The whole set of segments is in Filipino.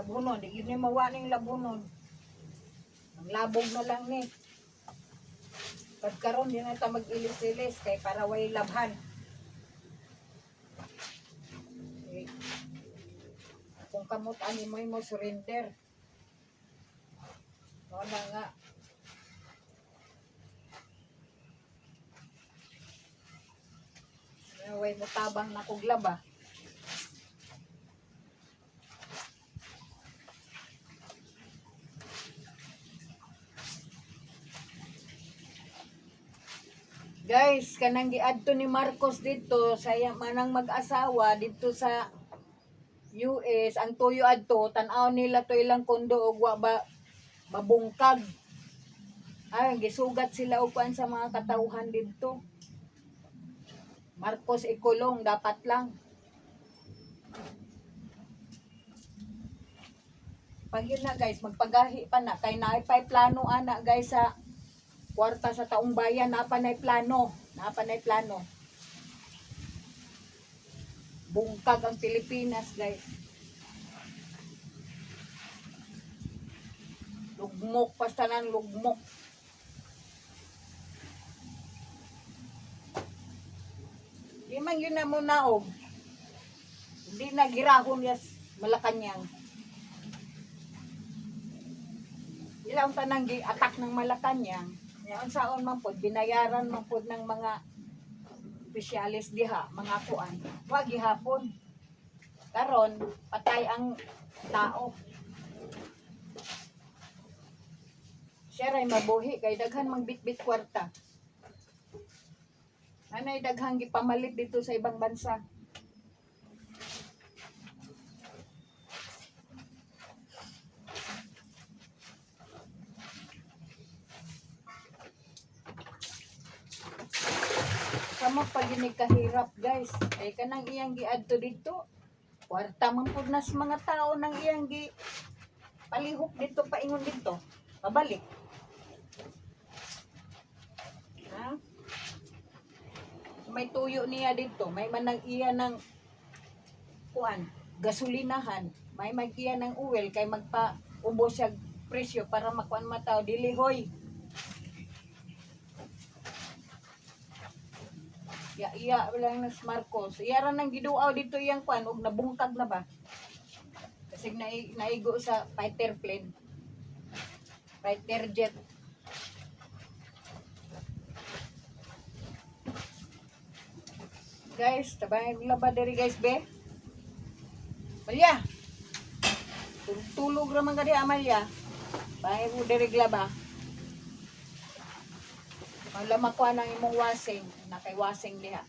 labhunon. Di yun yung mawaning labhunon. Ang labog na lang ni. Pagkaroon, di na ito mag-ilis-ilis. Kaya para way labhan. Okay. Kung kamot ani mo surrender. O na nga. Way mo tabang na kuglaba. Guys, kanang giadto ni Marcos dito sa manang mag-asawa dito sa US, ang tuyo adto tan-aw nila to ilang kondo og wa ba mabungkag. Ay, gisugat sila og kuan sa mga katawhan dito. Marcos ikulong dapat lang. Pag yun na guys, magpagahi pa na kay naay pay plano ana guys sa kwarta sa taong bayan, napanay plano. Bungkag ang Pilipinas, guys. Lugmok, basta ng lugmok. Di man yun na mo naog. Hindi na girahon yas Malacanang. Ilang tanang gi-attack ng Malacanang. Yan saon man pod binayaran man pod ng mga opisyalis diha, mga kuan. Wa gihapon. Karon patay ang tao. Siya ray mabuhi kay daghan magbitbit kwarta. Anay daghang gipamalit dito sa ibang bansa. Sama pag kahirap guys. Kay kanang iyang giadto dito. Kwarta man pud nas mga tao nang iyang gi palihok dito paingon dito. Pabalik. Ha? May tuyo niya dito. May manang iya ng kuan, gasolinahan. May mag-iya ng oil kay magpa-ubos siya presyo para makuan mataw dili hoy. Iya lang ng Marcos. Iya ra nang giduaw dito iyang kuan og nabungkag na ba? Kasi naigo sa fighter plane. Fighter jet. Guys, tabay laba diri guys be. Malya. Tulog ra man gadi Amalya. Bahay mo diri laba. Wala makuha ng imong wasing. Nakay wasing diha.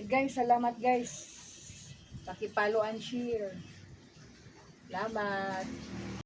Guys, salamat guys. Pakipalo and share. Salamat.